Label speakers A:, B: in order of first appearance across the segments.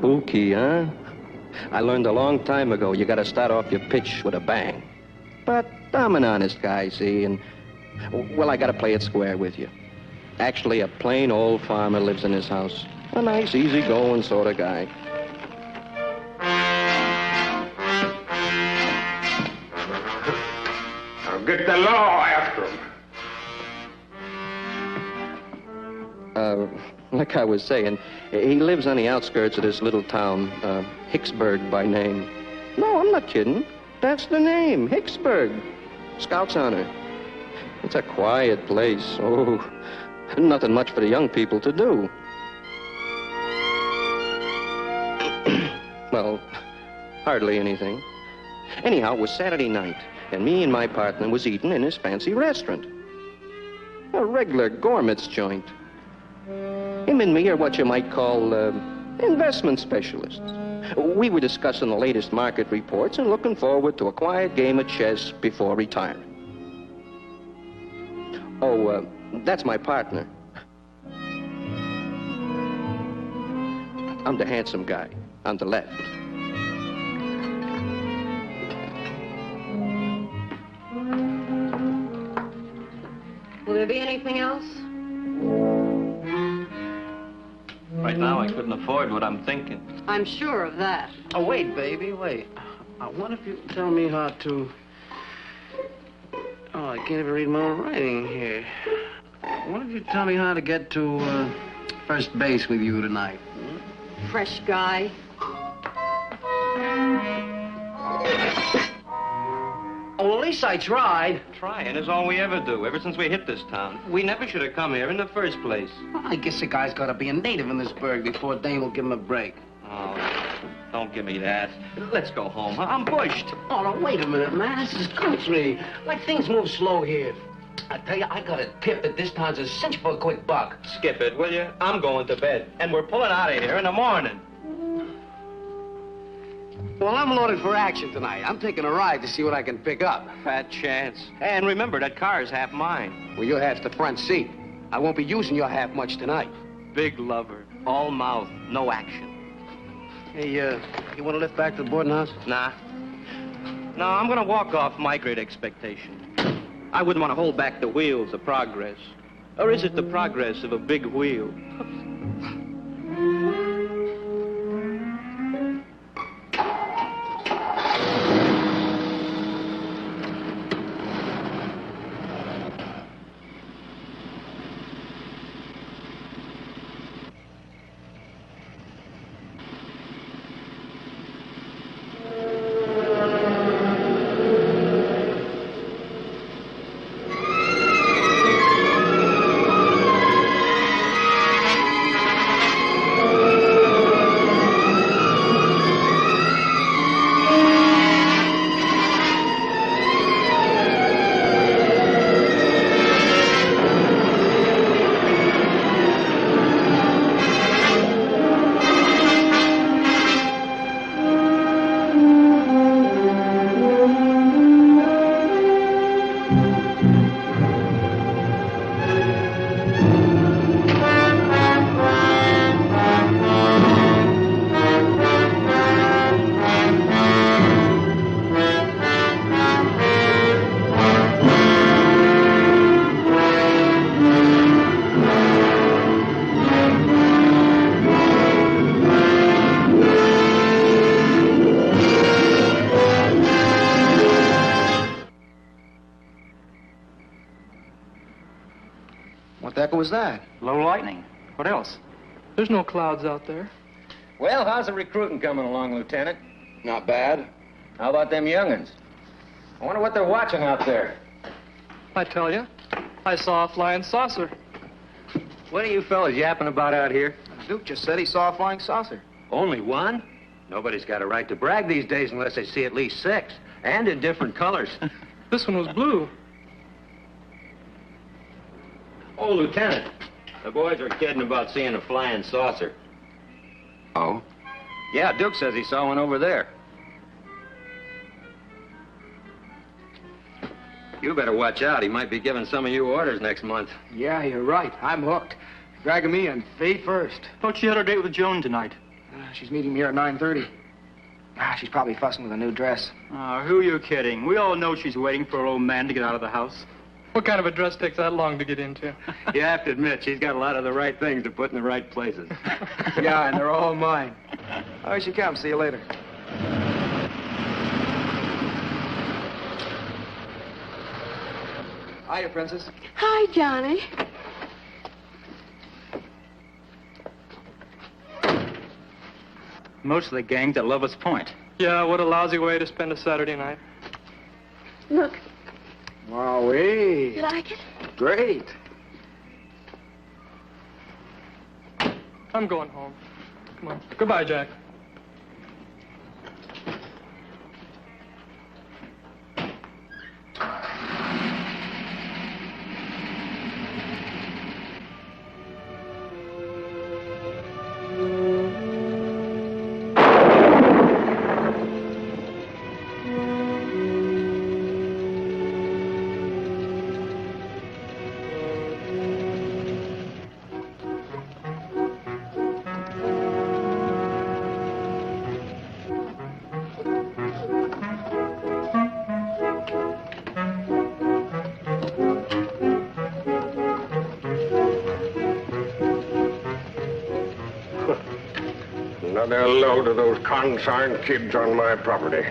A: Spooky, huh? I learned a long time ago you gotta start off your pitch with a bang. But I'm an honest guy, see, and, well, I gotta play it square with you. Actually, a plain old farmer lives in his house. A nice, easy-going sort of guy.
B: Now get the law after him.
A: Like I was saying, he lives on the outskirts of this little town, Hicksburg by name. No, I'm not kidding. That's the name, Hicksburg. Scout's honor. It's a quiet place. Oh, nothing much for the young people to do. Well, hardly anything. Anyhow, it was Saturday night, and me and my partner was eating in his fancy restaurant. A regular gourmet's joint. Him and me are what you might call investment specialists. We were discussing the latest market reports and looking forward to a quiet game of chess before retirement. Oh, that's my partner. I'm the handsome guy on the left.
C: Will there be anything else?
A: Right now, I couldn't afford what I'm thinking.
C: I'm sure of that.
D: Oh, wait, baby, wait. I wonder if you can tell me how to... Oh, I can't even read my own writing here. I wonder if you tell me how to get to first base with you tonight.
C: Fresh guy.
D: Oh, well, at least I tried.
A: Trying is all we ever do, ever since we hit this town. We never should have come here in the first place.
D: Well, I guess a guy's got to be a native in this burg before Dane will give him a break.
A: Oh, don't give me that. Let's go home. I'm bushed.
D: Oh, no, wait a minute, man. This is country. Like, things move slow here. I tell you, I got a tip that this town's a cinch for a quick buck.
A: Skip it, will you? I'm going to bed, and we're pulling out of here in the morning.
D: Well, I'm loaded for action tonight. I'm taking a ride to see what I can pick up.
A: Fat chance. And remember, that car's half mine.
D: Well, your half's the front seat. I won't be using your half much tonight.
A: Big lover. All mouth, no action.
D: Hey, you want to lift back to the boarding house?
A: Nah. No, I'm gonna walk off my great expectation. I wouldn't want to hold back the wheels of progress. Or is it the progress of a big wheel?
D: What the heck was that?
E: Low lightning. What else?
F: There's no clouds out there.
E: Well, how's the recruiting coming along, Lieutenant?
D: Not bad.
E: How about them young'uns? I wonder what they're watching out there.
F: I tell you, I saw a flying saucer.
E: What are you fellas yapping about out here?
D: Duke just said he saw a flying saucer.
E: Only one? Nobody's got a right to brag these days unless they see at least 6. And in different colors.
F: This one was blue.
E: Oh, Lieutenant, the boys are kidding about seeing a flying saucer.
D: Oh?
E: Yeah, Duke says he saw one over there. You better watch out. He might be giving some of you orders next month.
D: Yeah, you're right. I'm hooked. Dragging me in feet first.
F: Thought she had her date with Joan tonight.
G: She's meeting me here at 9:30. She's probably fussing with a new dress.
H: Oh, who are you kidding? We all know she's waiting for her old man to get out of the house.
F: What kind of a dress takes that long to get into?
E: You have to admit, she's got a lot of the right things to put in the right places.
G: Yeah, and they're all mine. Oh, here she comes. See you later. Hiya, Princess.
I: Hi, Johnny.
H: Most of the gang's at Lover's Point.
F: Yeah, what a lousy way to spend a Saturday night.
I: Look,
G: Wowee.
I: you like it?
G: Great.
F: I'm going home. Come on. Goodbye, Jack.
B: Another load of those consigned kids on my property.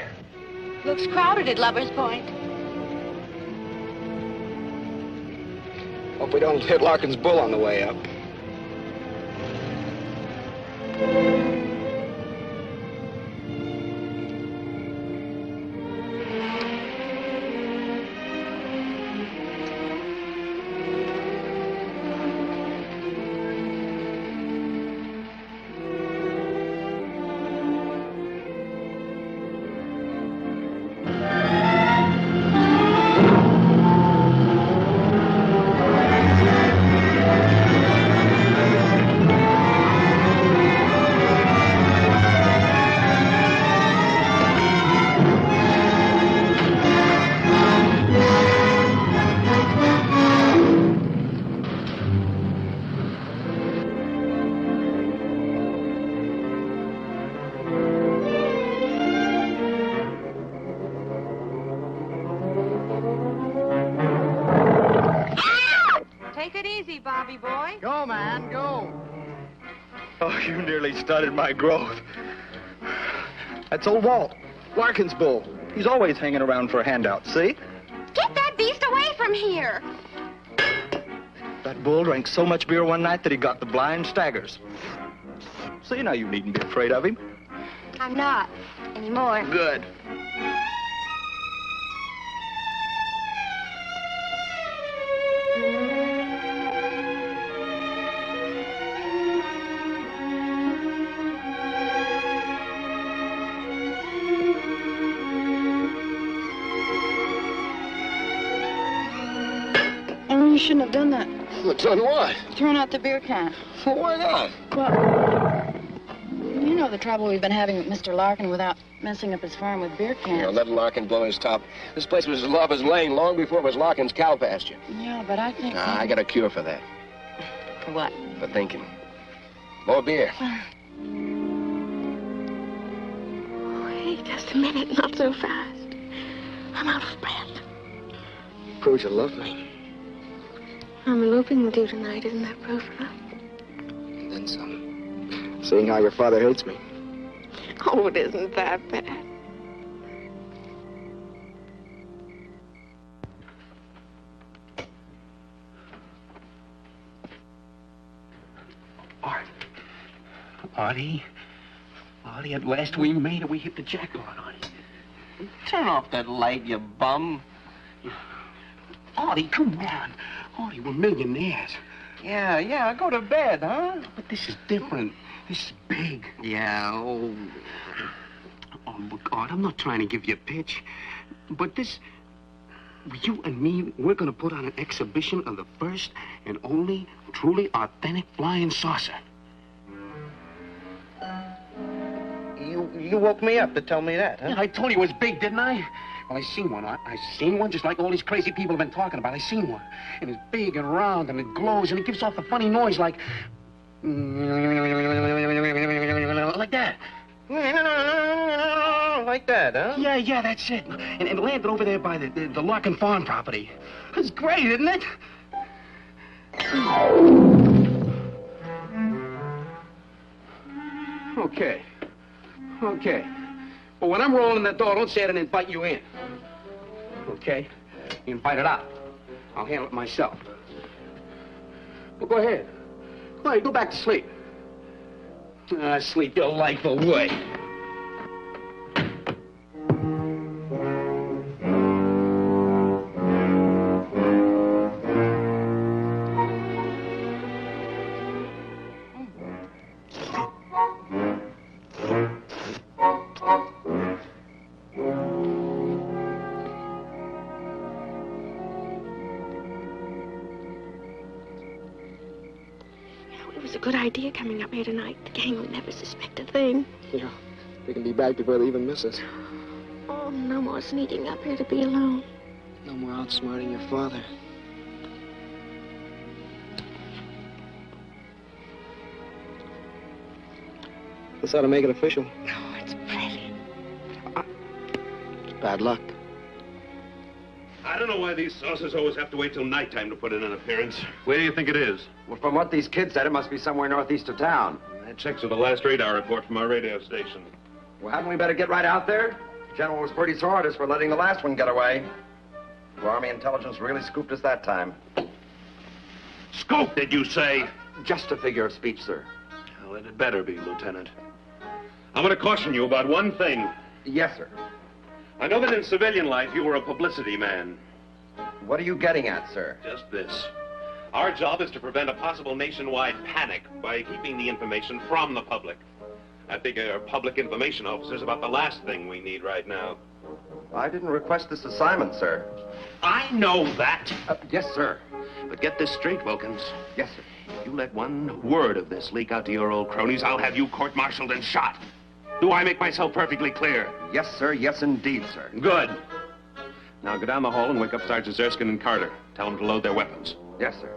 I: Looks crowded at Lover's Point.
G: Hope we don't hit Larkin's bull on the way up.
C: Bobby boy.
J: Go, man, go. Oh, you nearly started my growth. That's old Walt, Larkin's bull. He's always hanging around for a handout, see?
I: Get that beast away from here.
J: That bull drank so much beer one night that he got the blind staggers. See, now you needn't be afraid of him.
I: I'm not anymore.
J: Good.
K: You shouldn't have done that.
J: Well, done what?
K: Thrown out the beer can.
J: Well, why not?
K: Well, you know the trouble we've been having with Mr. Larkin without messing up his farm with beer cans.
G: Yeah, let Larkin blow his top. This place was Lover's Lane long before it was Larkin's cow pasture.
K: Yeah, but I think...
G: I got a cure for that.
K: For what?
G: For thinking. More beer.
I: Wait just a minute, not so fast. I'm out of breath.
G: Proves you love me.
I: I'm eloping with you tonight, isn't that proof enough?
G: And then some. Seeing how your father hates me.
I: Oh, it isn't that bad.
D: Artie, at last we made it. We hit the jackpot, Artie. Turn off that light, you bum. Artie, come on. Artie, we're millionaires. Yeah, go to bed, huh? But this is different. This is big. Yeah, oh, look, Art, I'm not trying to give you a pitch, but this, you and me, we're going to put on an exhibition of the first and only truly authentic flying saucer.
E: You woke me up to tell me that, huh?
D: Yeah, I told you it was big, didn't I? Well, I seen one, Art. I seen one just like all these crazy people have been talking about. I seen one. And it's big and round and it glows and it gives off a funny noise like that.
A: like that, huh?
D: Yeah, that's it. And landed over there by the Larkin Farm property. It's great, isn't it? Okay. But when I'm rolling that door, don't say I didn't invite you in. Okay? You invite it out. I'll handle it myself. Well, go ahead. Go back to sleep. Sleep your life away.
I: Good idea coming up here tonight. The gang will never suspect a thing.
G: Yeah, we can be back before they even miss us.
I: Oh, no more sneaking up here to be alone.
G: No more outsmarting your father. Let's ought to make it official.
I: Oh, it's pretty.
G: Bad luck.
L: I don't know why these saucers always have to wait till nighttime to put in an appearance. Where do you think it is?
E: Well, from what these kids said, it must be somewhere northeast of town.
L: That checks with the last radar report from our radio station.
E: Well, hadn't we better get right out there? General was pretty sore at us for letting the last one get away. The Army intelligence really scooped us that time.
L: Scoop, did you say?
E: Just a figure of speech, sir.
L: Well, it had better be, Lieutenant. I'm going to caution you about one thing.
E: Yes, sir.
L: I know that in civilian life you were a publicity man.
E: What are you getting at, sir?
L: Just this. Our job is to prevent a possible nationwide panic by keeping the information from the public. I figure public information officers about the last thing we need right now.
E: I didn't request this assignment, sir.
L: I know that.
E: Yes, sir.
L: But get this straight, Wilkins.
E: Yes, sir.
L: If you let one word of this leak out to your old cronies, I'll have you court-martialed and shot. Do I make myself perfectly clear?
E: Yes, sir. Yes, indeed, sir.
L: Good. Now go down the hall and wake up Sergeants Erskine and Carter. Tell them to load their weapons.
E: Yes, sir.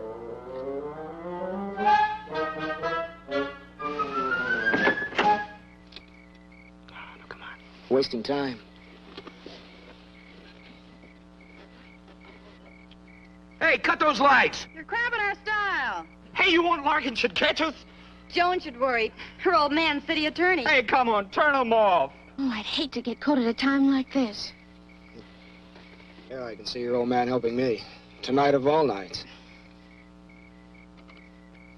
G: Come on. Wasting time.
D: Hey, cut those lights!
C: You're cramping our style.
D: Hey, you want Larkin should catch us?
C: Joan should worry. Her old man's city attorney.
D: Hey, come on, turn them off.
I: Oh, I'd hate to get caught at a time like this.
G: Yeah, I can see your old man helping me. Tonight of all nights.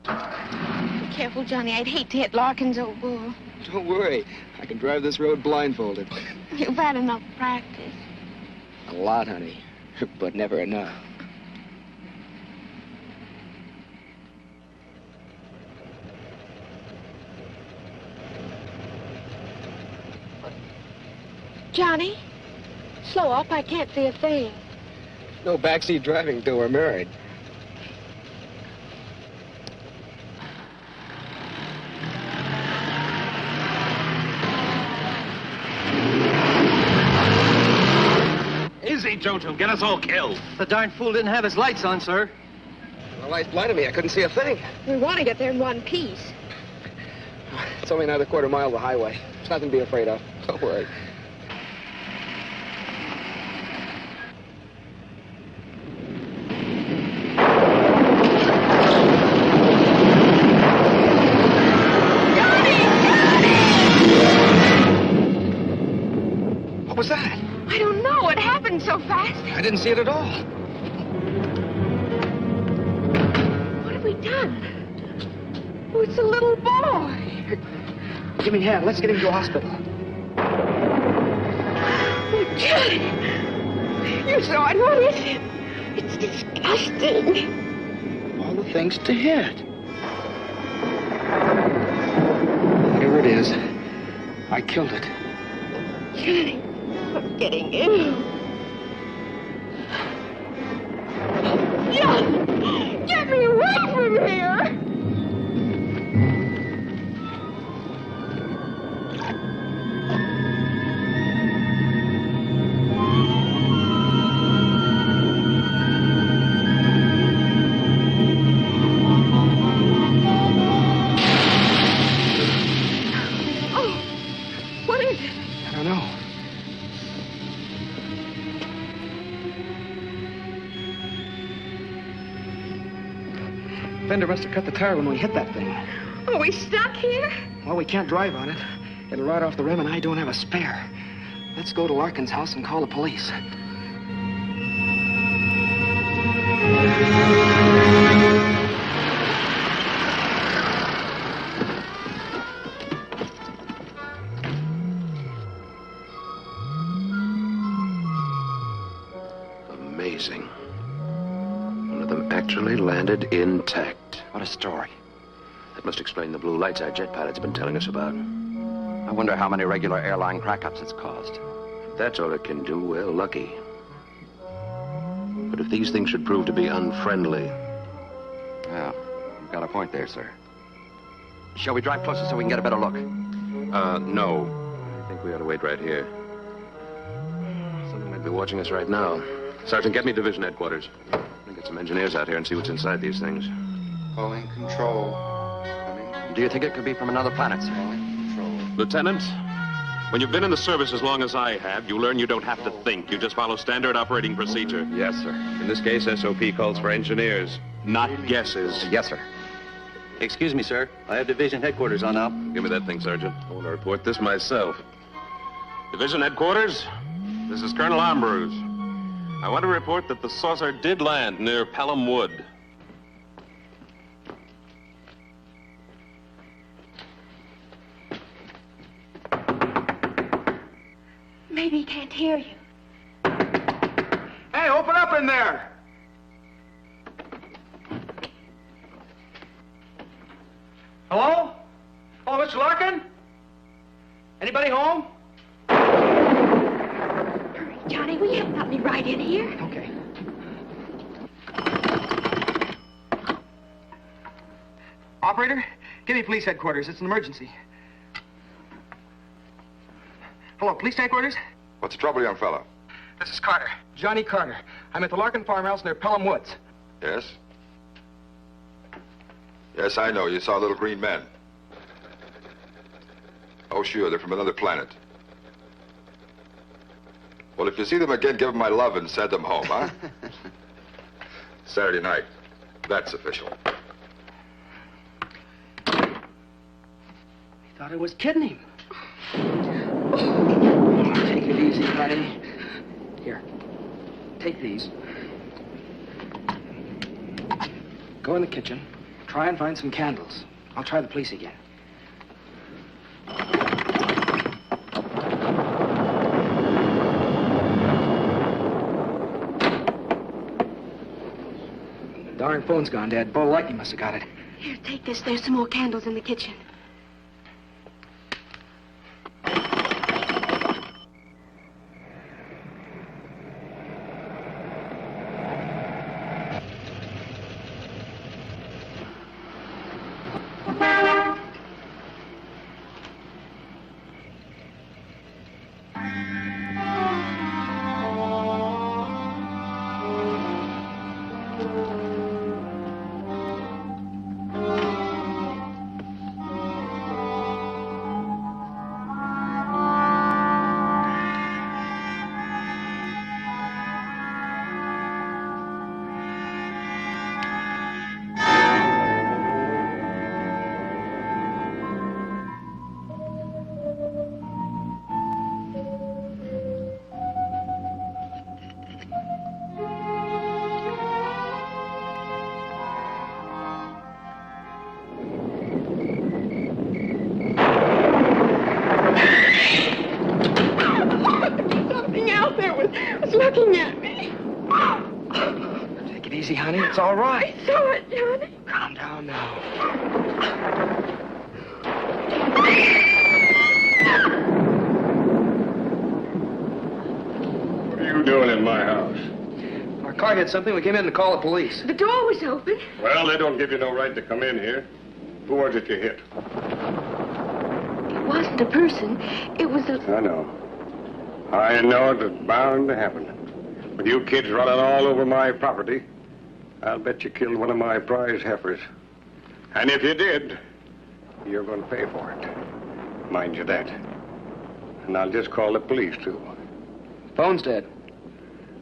I: Be careful, Johnny. I'd hate to hit Larkin's old bull.
G: Don't worry. I can drive this road blindfolded.
I: You've had enough practice.
G: A lot, honey. But never enough.
I: Johnny, slow up. I can't see a thing.
G: No backseat driving till we're married.
L: Easy, Joe, he'll get us all killed.
F: The darn fool didn't have his lights on, sir.
G: The lights blinded me. I couldn't see a thing.
I: We want to get there in one piece.
G: It's only another quarter mile of the highway. There's nothing to be afraid of. Don't worry. What was that?
I: I don't know. It happened so fast.
G: I didn't see it at all.
I: What have we done? Oh, it's a little boy.
G: Give me a hand. Let's get him to a hospital.
I: Oh, Johnny. You saw it. What is it? It's disgusting.
G: All the things to hit. Whatever it is, I killed it.
I: Johnny, I'm getting ill. Johnny, get me away from here.
D: Fender must have cut the tire when we hit that thing.
I: Are we stuck here?
D: Well, we can't drive on it. It'll ride off the rim, and I don't have a spare. Let's go to Larkin's house and call the police.
G: Amazing. One of them actually landed intact.
E: What a story.
G: That must explain the blue lights our jet pilots have been telling us about.
E: I wonder how many regular airline crack-ups it's caused.
G: If that's all it can do, well, lucky. But if these things should prove to be unfriendly...
E: Yeah, you've got a point there, sir. Shall we drive closer so we can get a better look?
G: No. I think we ought to wait right here. Something might be watching us right now. Sergeant, get me division headquarters. I'll get some engineers out here and see what's inside these things.
M: Calling control. Coming.
E: Do you think it could be from another planet, sir?
M: Calling control.
L: Lieutenant, when you've been in the service as long as I have, you learn you don't have to think. You just follow standard operating procedure.
E: Yes, sir.
L: In this case, SOP calls for engineers, not guesses.
E: Yes, sir.
N: Excuse me, sir. I have division headquarters on up.
L: Give me that thing, Sergeant. I want to report this myself. Division headquarters, this is Colonel Ambrose. I want to report that the saucer did land near Pelham Wood.
I: Maybe he can't hear you.
D: Hey, open up in there! Hello? Hello, Mr. Larkin? Anybody home?
I: Hurry, Johnny, we haven't got any right in here.
D: Okay. Operator, give me police headquarters. It's an emergency. Hello, police headquarters?
O: What's the trouble, young fella?
D: This is Carter. Johnny Carter. I'm at the Larkin farmhouse near Pelham Woods.
O: Yes? Yes, I know. You saw little green men. Oh, sure. They're from another planet. Well, if you see them again, give them my love and send them home, huh? Saturday night. That's official.
D: He thought I was kidding him. Take it easy, buddy. Here. Take these. Go in the kitchen. Try and find some candles. I'll try the police again. Darn phone's gone, Dad. Bo Lightning must have got it.
I: Here, take this. There's some more candles in the kitchen.
D: Easy, honey. It's all right.
I: I saw it, Johnny.
D: Calm down now.
B: What are you doing in my house?
D: Our car hit something. We came in to call the police.
I: The door was open.
B: Well, they don't give you no right to come in here. Who was it you hit?
I: It wasn't a person. It was a...
B: I know. I know it was bound to happen. With you kids running all over my property, I'll bet you killed one of my prize heifers. And if you did, you're going to pay for it. Mind you that. And I'll just call the police, too.
D: Phone's dead.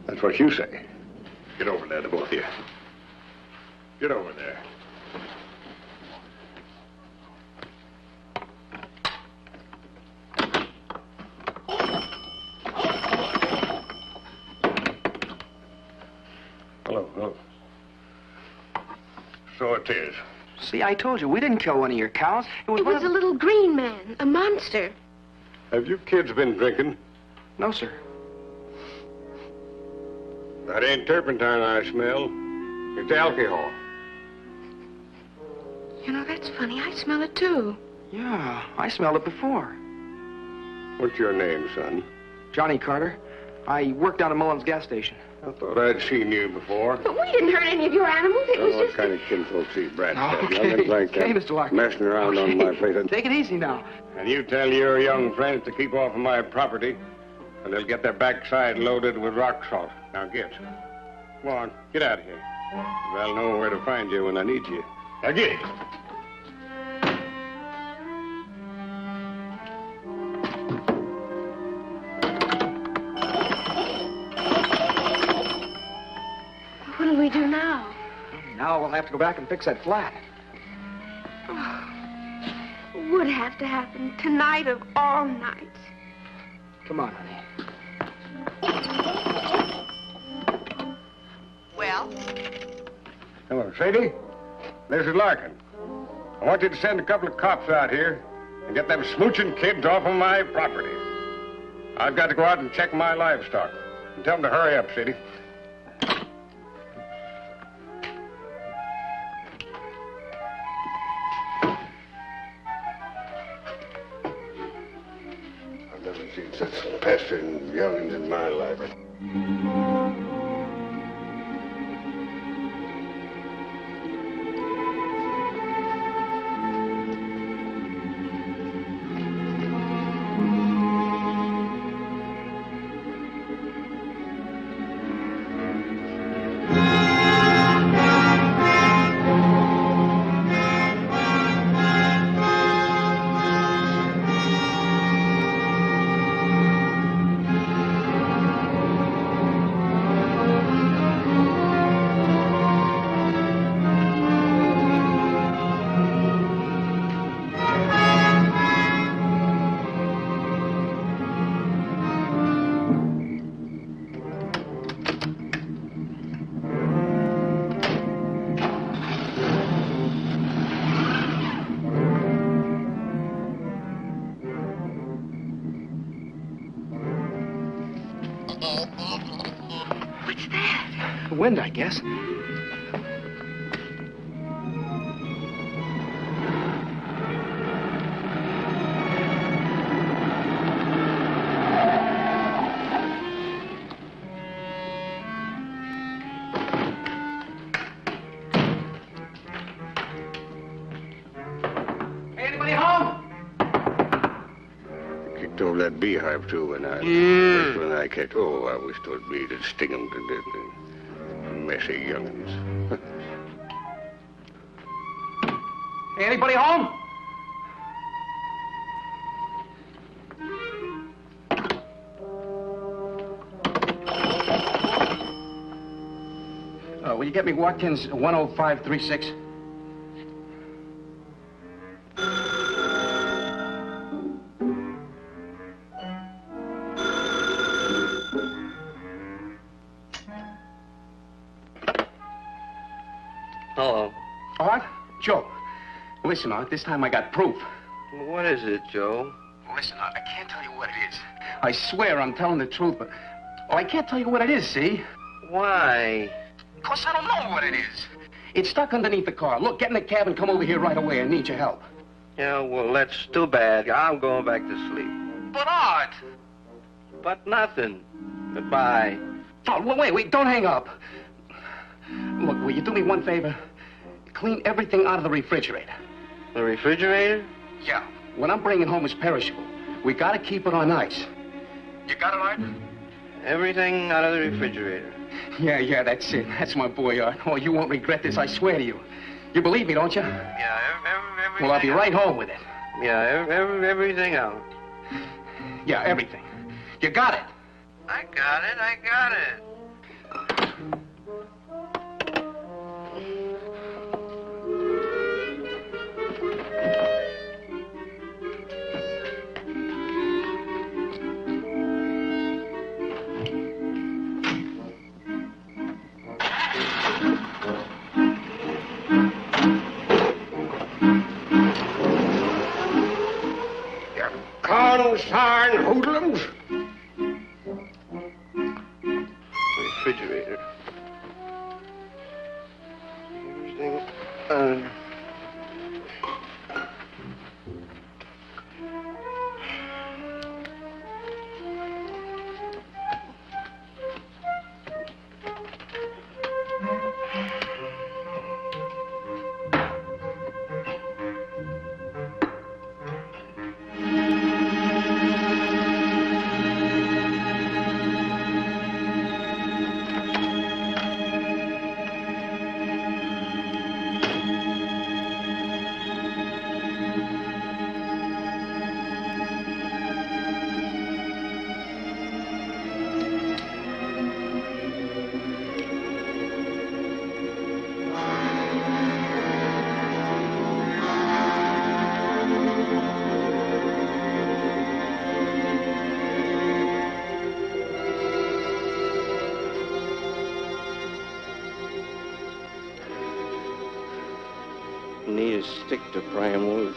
B: That's what you say. Get over there, the both of you. Get over there. it is.
D: See, I told you, we didn't kill one of your cows.
I: It was a little green man, a monster.
B: Have you kids been drinking?
D: No, sir.
B: That ain't turpentine I smell. It's alcohol.
I: You know, that's funny. I smell it, too.
D: Yeah, I smelled it before.
B: What's your name, son?
D: Johnny Carter. I worked down at Mullen's gas station.
B: I thought I'd seen you before.
I: But we didn't hurt any of your animals. It was
B: What
I: just...
B: kind of kinfolk these brats have?
D: Okay,
B: Nothing like that.
D: okay, Mr. Larkin.
B: Messing around on my place.
D: Take it easy now.
B: And you tell your young friends to keep off of my property, and they'll get their backside loaded with rock salt. Now get. Come on, get out of here. I'll know where to find you when I need you. Now get it.
I: What'll we do now?
D: Now we'll have to go back and fix that flat.
I: Would have to happen tonight of all nights.
D: Come on, honey.
P: Well?
B: Hello, Sadie. This is Larkin. I want you to send a couple of cops out here and get them smooching kids off of my property. I've got to go out and check my livestock. And tell them to hurry up, Sadie. I've never seen such pestering young'uns in my life.
I: What's that?
D: The wind, I guess. Anybody home?
B: Kicked over that beehive, too, when I... When I catch... Oh, I wish 'twas me to sting 'em to death. Messy young'uns.
D: Anybody home? Will you get me Watkins 10536?
Q: Hello.
D: Art? Joe. Listen, Art, this time I got proof.
Q: What is it, Joe?
D: Listen, Art, I can't tell you what it is. I swear I'm telling the truth, but... Oh, I can't tell you what it is, see?
Q: Why?
D: Because I don't know what it is. It's stuck underneath the car. Look, get in the cab and come over here right away. I need your help.
Q: Yeah, well, that's too bad. I'm going back to sleep.
D: But, Art!
Q: But nothing. Goodbye.
D: Oh, wait, don't hang up. Look, will you do me one favor? Clean everything out of the refrigerator.
Q: The refrigerator?
D: Yeah. What I'm bringing home is perishable. We gotta keep it on ice. You got it, Art?
Q: Everything out of the refrigerator.
D: Yeah, that's it. That's my boy, Art. Oh, you won't regret this, I swear to you. You believe me, don't you?
Q: Yeah, everything.
D: Well, I'll be right home with it.
Q: Yeah, everything out.
D: Yeah, everything. You got it.
Q: I got it.
B: Consarn hoodlums.
Q: Refrigerator.
A: Need a stick to pry him loose.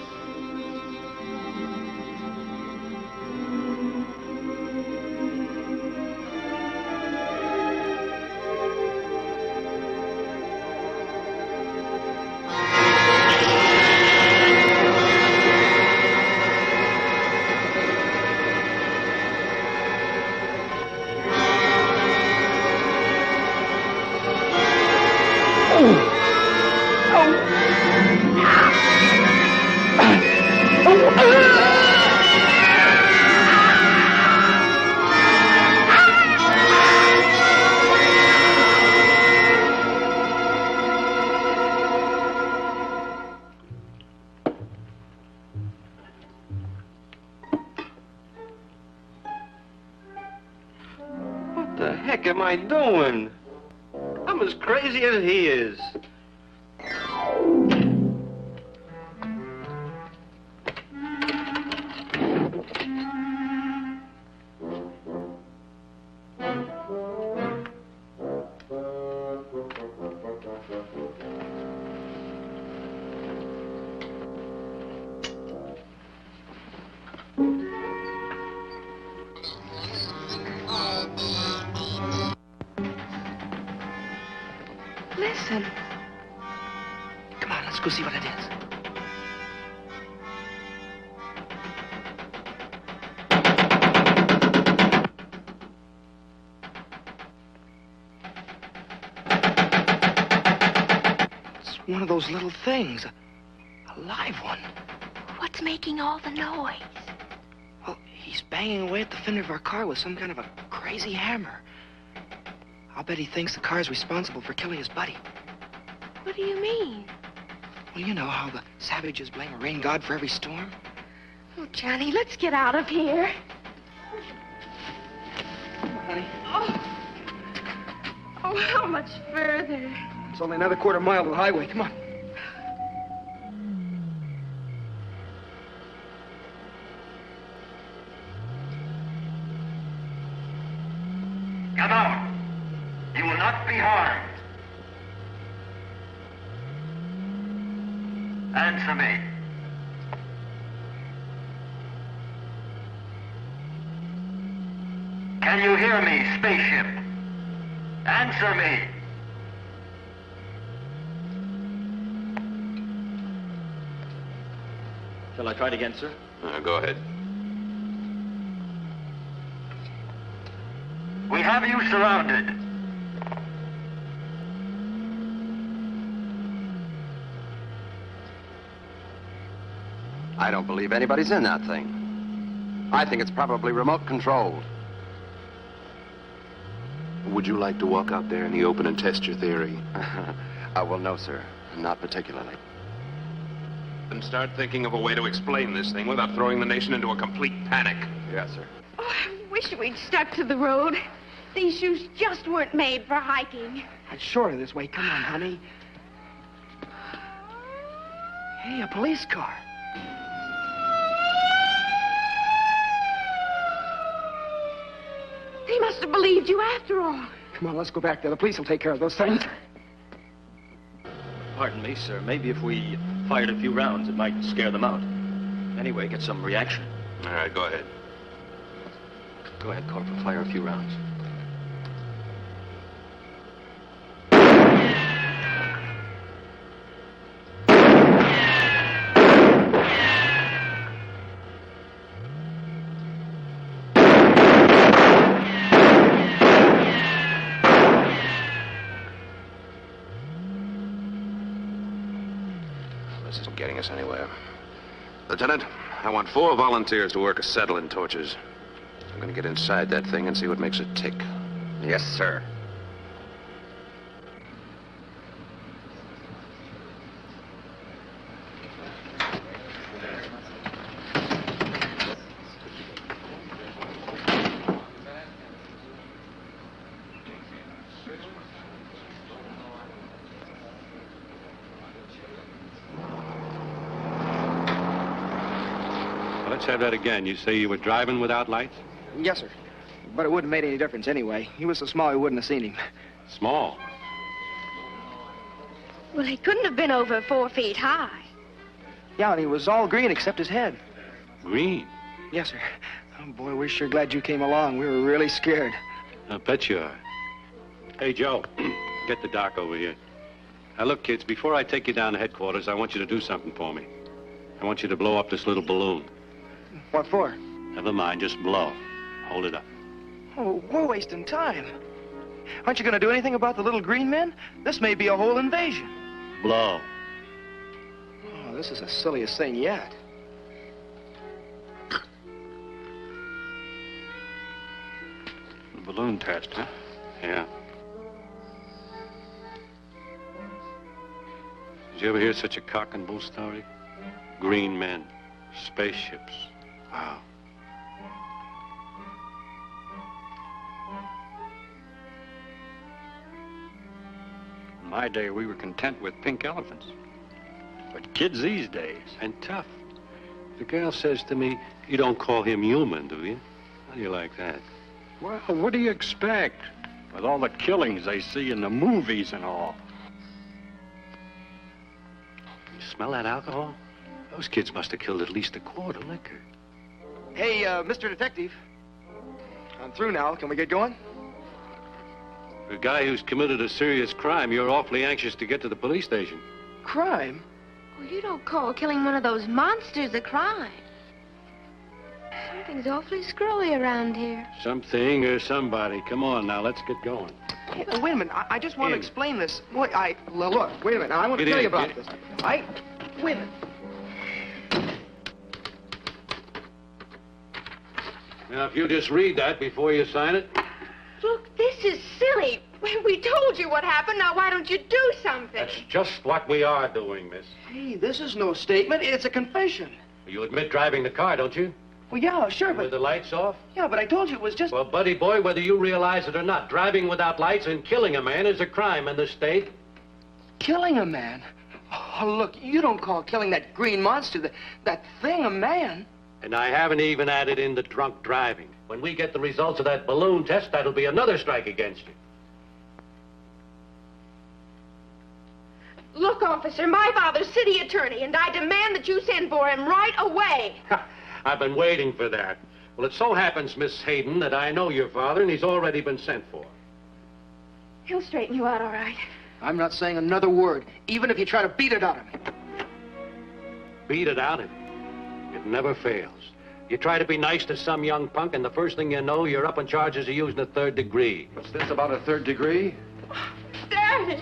Q: What the heck am I doing? I'm as crazy as he is.
K: Listen.
D: Come on, let's go see what it is. It's one of those little things. A live one.
I: What's making all the noise?
D: Well, he's banging away at the fender of our car with some kind of a crazy hammer. I'll bet he thinks the car's responsible for killing his buddy.
I: What do you mean?
D: Well, you know how the savages blame a rain god for every storm?
I: Oh, Johnny, let's get out of here.
D: Come on, honey.
I: Oh, how much further?
D: It's only another quarter mile to the highway. Come on.
P: Come on. You will not be harmed. Answer me. Can you hear me, spaceship? Answer me.
N: Shall I try it again, sir?
G: Go ahead.
P: We have you surrounded.
E: I don't believe anybody's in that thing. I think it's probably remote controlled.
G: Would you like to walk out there in the open and test your theory?
E: Well, no, sir. Not particularly.
G: Then start thinking of a way to explain this thing without throwing the nation into a complete panic.
E: Yes, sir.
I: Oh, I wish we'd stuck to the road. These shoes just weren't made for hiking.
D: It's shorter this way. Come on, honey. Hey, a police car.
I: They must have believed you after all.
D: Come on, let's go back there. The police will take care of those things.
N: Pardon me, sir. Maybe if we fired a few rounds, it might scare them out. Anyway, get some reaction.
G: All right, go ahead.
N: Go ahead, Corporal. Fire a few rounds.
G: This isn't getting us anywhere. Lieutenant, I want 4 volunteers to work acetylene torches. I'm gonna get inside that thing and see what makes it tick.
E: Yes, sir.
R: Let's have that again. You say you were driving without lights?
J: Yes, sir. But it wouldn't have made any difference anyway. He was so small, he wouldn't have seen him.
R: Small?
C: Well, he couldn't have been over 4 feet high.
J: Yeah, and he was all green except his head.
R: Green?
J: Yes, sir. Oh, boy, we're sure glad you came along. We were really scared.
R: I bet you are. Hey, Joe, get the doc over here. Now, look, kids, before I take you down to headquarters, I want you to do something for me. I want you to blow up this little balloon.
J: What for?
R: Never mind, just blow. Hold it up.
J: Oh, we're wasting time. Aren't you going to do anything about the little green men? This may be a whole invasion.
R: Blow.
J: Oh, this is the silliest thing yet.
R: The balloon test, huh? Yeah. Did you ever hear such a cock and bull story? Green men, spaceships. Wow.
H: In my day, we were content with pink elephants. But kids these days...
R: And tough. The girl says to me, you don't call him human, do you? How do you like that?
H: Well, what do you expect? With all the killings they see in the movies and all.
R: You smell that alcohol? Those kids must have killed at least a quart of liquor.
J: Hey, Mr. Detective. I'm through now. Can we get going?
R: For a guy who's committed a serious crime, you're awfully anxious to get to the police station.
J: Crime?
C: Well, you don't call killing one of those monsters a crime. Something's awfully screwy around here.
R: Something or somebody. Come on now, let's get going.
J: Hey, wait a minute. I just want to explain this. Look, wait a minute. I want to tell you about this. Wait a minute.
R: Now, if you just read that before you sign it.
C: Look, this is silly. We told you what happened. Now, why don't you do something?
R: That's just what we are doing, miss.
J: Hey, this is no statement. It's a confession.
R: You admit driving the car, don't you?
J: Well, yeah, sure, but...
R: With the lights off?
J: Yeah, but I told you it was just...
R: Well, buddy boy, whether you realize it or not, driving without lights and killing a man is a crime in this state.
J: Killing a man? Oh, look, you don't call killing that green monster, that thing, a man.
R: And I haven't even added in the drunk driving. When we get the results of that balloon test, that'll be another strike against you.
C: Look, officer, my father's city attorney, and I demand that you send for him right away.
R: I've been waiting for that. Well, it so happens, Miss Hayden, that I know your father, and he's already been sent for.
C: He'll straighten you out all right.
J: I'm not saying another word, even if you try to beat it out of me.
R: Beat it out of you? It never fails. You try to be nice to some young punk, and the first thing you know, you're up on charges of using a 3rd degree.
O: What's this about a 3rd degree?
C: Daddy!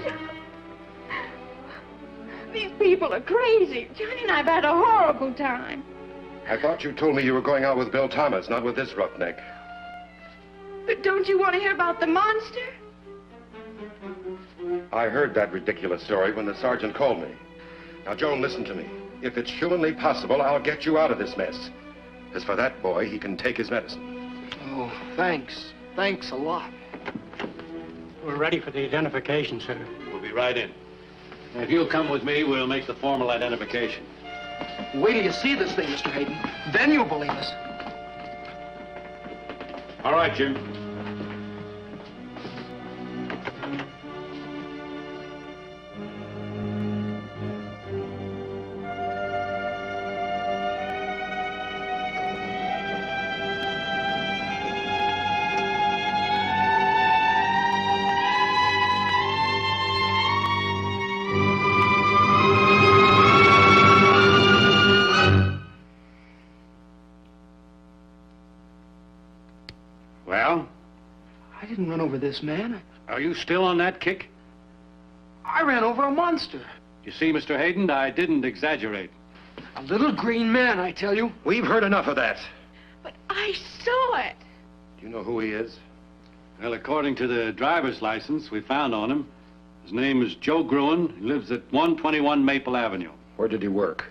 C: These people are crazy. Johnny and I've had a horrible time.
O: I thought you told me you were going out with Bill Thomas, not with this roughneck.
C: But don't you want to hear about the monster?
O: I heard that ridiculous story when the sergeant called me. Now, Joan, listen to me. If it's humanly possible, I'll get you out of this mess. As for that boy, he can take his medicine.
J: Oh, thanks. Thanks a lot.
H: We're ready for the identification, sir.
R: We'll be right in. If you'll come with me, we'll make the formal identification.
J: Wait till you see this thing, Mr. Hayden. Then you'll believe us.
R: All right, Jim. Well?
J: I didn't run over this man.
R: Are you still on that kick?
J: I ran over a monster.
R: You see, Mr. Hayden, I didn't exaggerate.
J: A little green man, I tell you.
O: We've heard enough of that.
C: But I saw it.
O: Do you know who he is?
R: Well, according to the driver's license we found on him, his name is Joe Gruen. He lives at 121 Maple Avenue.
O: Where did he work?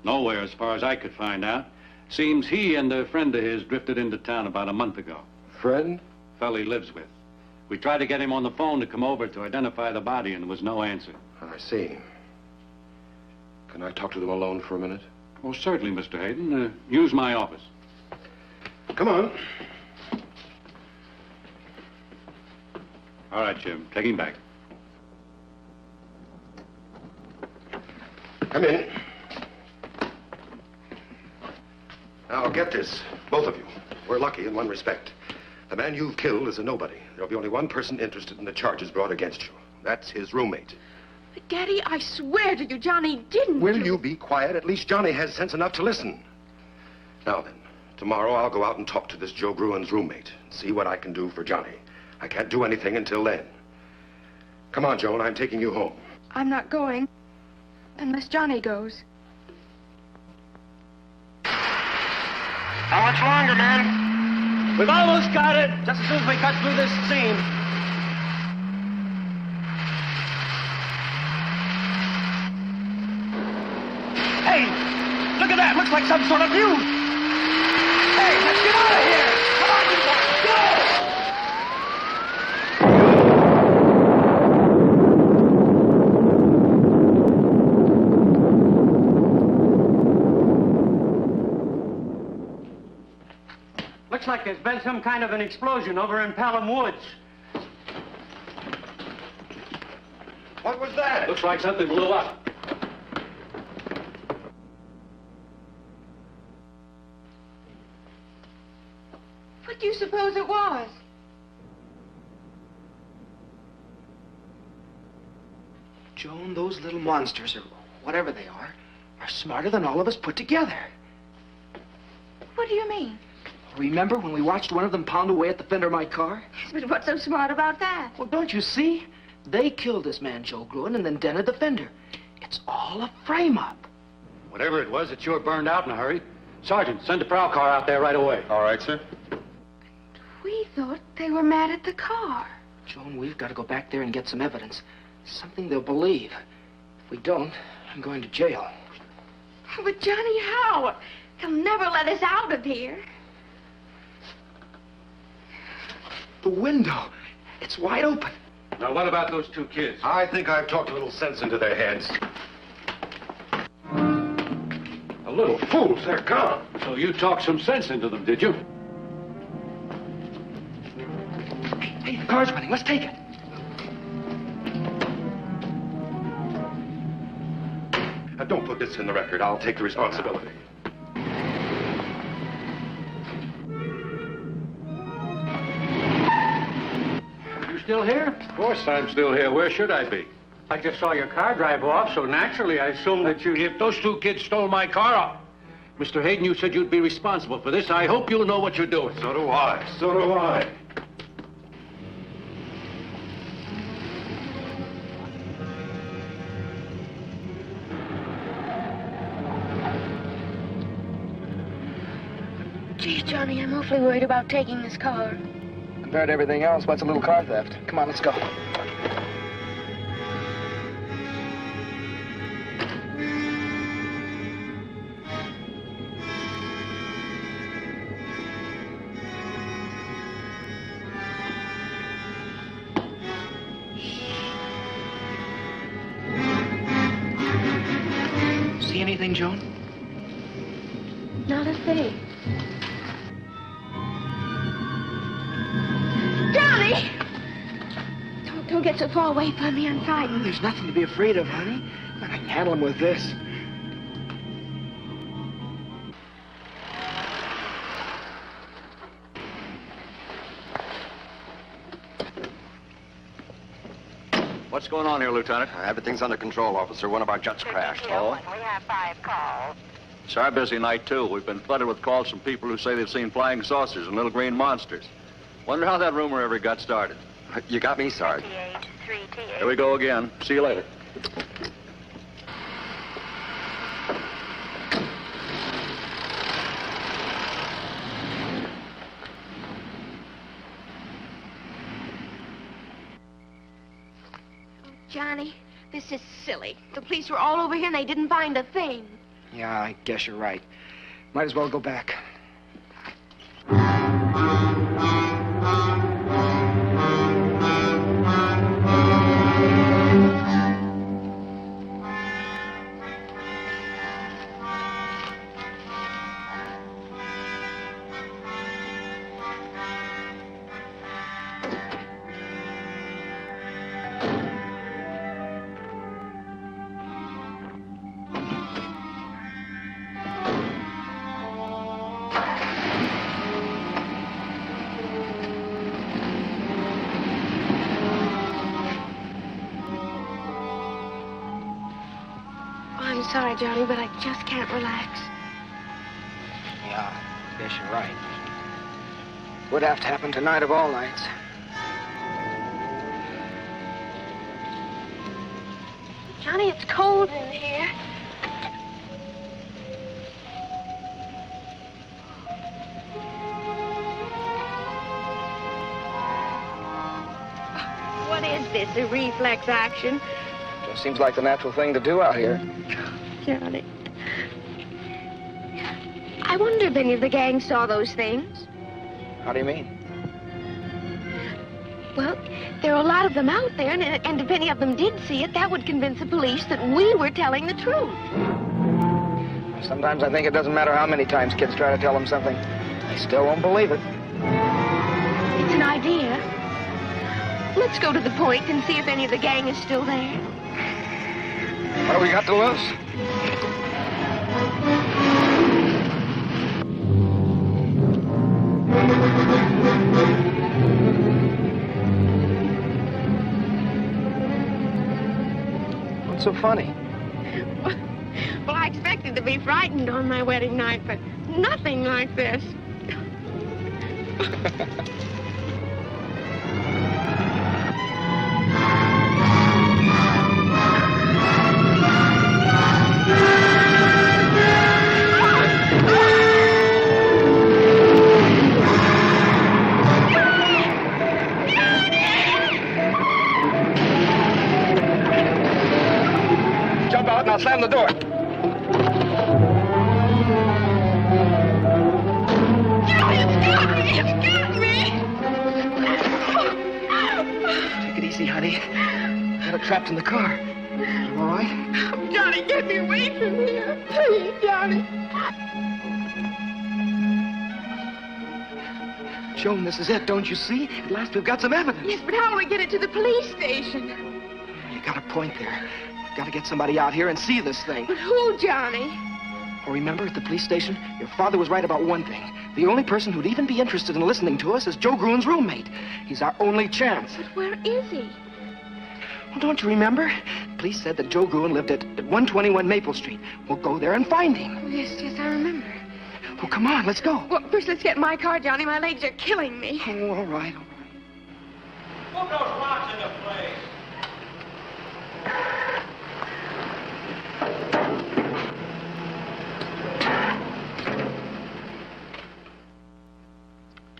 R: Nowhere, as far as I could find out. Seems he and a friend of his drifted into town about a month ago.
O: Friend?
R: Fellow he lives with. We tried to get him on the phone to come over to identify the body, and there was no answer.
O: I see. Can I talk to them alone for a minute?
R: Oh, certainly, Mr. Hayden. Use my office.
O: Come on.
R: All right, Jim. Take him back.
O: Come in. Now, get this, both of you. We're lucky in one respect. The man you've killed is a nobody. There'll be only one person interested in the charges brought against you. That's his roommate.
C: But, Daddy, I swear to you, Johnny didn't.
O: Will you be quiet? At least Johnny has sense enough to listen. Now then, tomorrow I'll go out and talk to this Joe Gruen's roommate and see what I can do for Johnny. I can't do anything until then. Come on, Joan, I'm taking you home.
C: I'm not going unless Johnny goes.
P: How much longer, men?
D: We've almost got it, just as soon as we cut through this seam. Hey, look at that. Looks like some sort of view. Hey, let's get out of here. Come on, you boys, go!
J: Looks like there's been some kind of an explosion over in Pelham Woods.
O: What was that?
R: Looks like something blew up.
C: What do you suppose it was?
J: Joan, those little monsters, or whatever they are smarter than all of us put together.
C: What do you mean?
J: Remember when we watched one of them pound away at the fender of my car?
C: But what's so smart about that?
J: Well, don't you see? They killed this man, Joe Gruen, and then dented the fender. It's all a frame-up.
R: Whatever it was, it sure burned out in a hurry. Sergeant, send the prowl car out there right away.
G: All right, sir.
C: We thought they were mad at the car.
J: Joan, we've got to go back there and get some evidence. Something they'll believe. If we don't, I'm going to jail.
C: But Johnny, how? They'll never let us out of here.
J: The window. It's wide open.
R: Now, what about those two kids?
O: I think I've talked a little sense into their heads.
R: A little fools, they're gone. So you talked some sense into them, did you?
J: Hey, the car's running. Let's take it.
O: Now, don't put this in the record. I'll take the responsibility.
J: Still here?
R: Of course I'm still here. Where should I be?
J: I just saw your car drive off, so naturally I assumed that you...
R: If those two kids stole my car, Mr. Hayden, you said you'd be responsible for this. I hope you'll know what you're doing.
O: So do I. So do I.
I: Gee, Johnny, I'm awfully worried about taking this car.
J: Compared to everything else, what's a little car theft? Come on, let's go. See anything, Joan?
I: Not a thing.
C: Johnny! Don't get so far away from me. I'm frightened.
J: There's nothing to be afraid of, honey. I can handle him with this.
N: What's going on here, Lieutenant?
E: Everything's under control, officer. One of our jets crashed.
N: Oh?
P: We have 5 calls.
N: It's our busy night, too. We've been flooded with calls from people who say they've seen flying saucers and little green monsters. Wonder how that rumor ever got started.
E: You got me, Sarge.
N: Here we go again. See you later.
C: Johnny, this is silly. The police were all over here and they didn't find a thing.
J: Yeah, I guess you're right. Might as well go back.
C: I'm sorry, Johnny, but I just can't relax.
J: Yeah, guess you're right. Would have to happen tonight of all nights.
C: Johnny, it's cold in here. What is this, a reflex action?
J: Just seems like the natural thing to do out here.
C: Johnny. I wonder if any of the gang saw those things.
J: How do you mean?
C: Well, there are a lot of them out there, and if any of them did see it, that would convince the police that we were telling the truth.
J: Sometimes I think it doesn't matter how many times kids try to tell them something. They still won't believe it.
C: It's an idea. Let's go to the point and see if any of the gang is still there.
J: What do we got to lose? What's so funny?
C: Well, I expected to be frightened on my wedding night, but nothing like this.
J: Jump out and I'll slam the door. Take it easy, honey. Got it trapped in the car. You all right?
C: Johnny, get me away from here. Please, Johnny.
J: Joan, this is it, don't you see? At last we've got some evidence.
C: Yes, but how do we get it to the police station?
J: You got a point there. Got to get somebody out here and see this thing.
C: But who, Johnny?
J: Well, remember, at the police station, your father was right about one thing. The only person who'd even be interested in listening to us is Joe Gruen's roommate. He's our only chance.
C: But where is he?
J: Well, don't you remember? Police said that Joe Gruen lived at 121 Maple Street. We'll go there and find him.
C: Oh, yes, I remember.
J: Well, come on, let's go.
C: Well, first let's get in my car, Johnny. My legs are killing me.
J: Oh, all right.
Q: Put those rocks into place.